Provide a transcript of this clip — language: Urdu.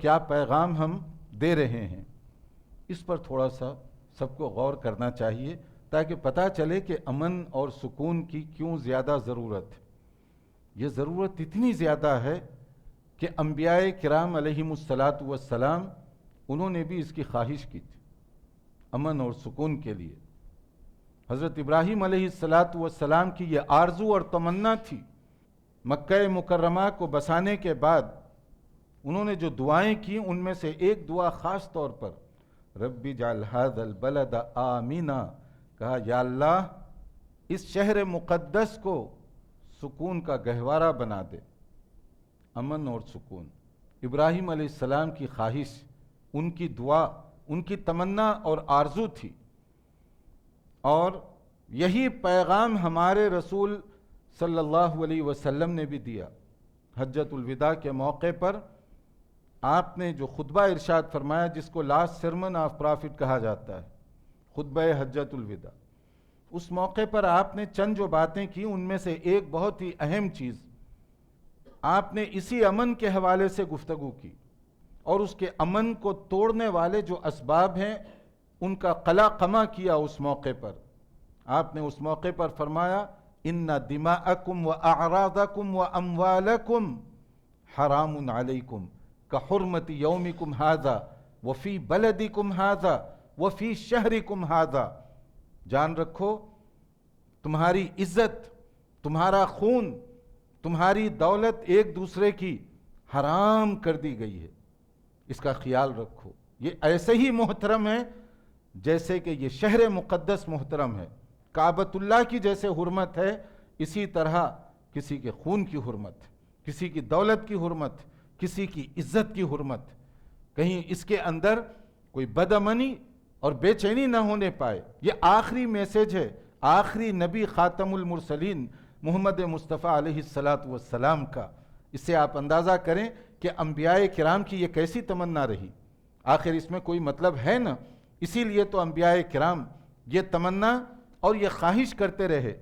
کیا پیغام ہم دے رہے ہیں، اس پر تھوڑا سا سب کو غور کرنا چاہیے تاکہ پتہ چلے کہ امن اور سکون کی کیوں زیادہ ضرورت ہے۔ یہ ضرورت اتنی زیادہ ہے کہ انبیاء کرام علیہم السلام انہوں نے بھی اس کی خواہش کی تھی امن اور سکون کے لیے۔ حضرت ابراہیم علیہ السلام کی یہ آرزو اور تمنا تھی۔ مکہ مکرمہ کو بسانے کے بعد انہوں نے جو دعائیں کی ان میں سے ایک دعا خاص طور پر رب اجعل ھذا البلد آمنا، کہا یا اللہ اس شہر مقدس کو سکون کا گہوارہ بنا دے، امن اور سکون۔ ابراہیم علیہ السلام کی خواہش، ان کی دعا، ان کی تمنا اور آرزو تھی، اور یہی پیغام ہمارے رسول صلی اللہ علیہ وسلم نے بھی دیا۔ حجۃ الوداع کے موقع پر آپ نے جو خطبہ ارشاد فرمایا جس کو لاسٹ سرمن آف پرافٹ کہا جاتا ہے، خطبہ حجۃ الوداع، اس موقع پر آپ نے چند جو باتیں کی ان میں سے ایک بہت ہی اہم چیز آپ نے اسی امن کے حوالے سے گفتگو کی، اور اس کے امن کو توڑنے والے جو اسباب ہیں ان کا قلع قمع کیا۔ اس موقع پر آپ نے اس موقع پر فرمایا ان دماءکم واعراضکم واموالکم حرام علیکم کحرمت یومکم ھذا وفی بلدکم ھذا وفی شہرکم ھذا، جان رکھو تمہاری عزت، تمہارا خون، تمہاری دولت ایک دوسرے کی حرام کر دی گئی ہے، اس کا خیال رکھو۔ یہ ایسے ہی محترم ہے جیسے کہ یہ شہر مقدس محترم ہے، کعبۃ اللہ کی جیسے حرمت ہے اسی طرح کسی کے خون کی حرمت، کسی کی دولت کی حرمت، کسی کی عزت کی حرمت، کہیں اس کے اندر کوئی بدامنی اور بے چینی نہ ہونے پائے۔ یہ آخری میسیج ہے آخری نبی خاتم المرسلین محمد مصطفیٰ علیہ السلام کا۔ اس سے آپ اندازہ کریں کہ انبیاء کرام کی یہ کیسی تمنا رہی، آخر اس میں کوئی مطلب ہے نا، اسی لیے تو انبیاء کرام یہ تمنا اور یہ خواہش کرتے رہے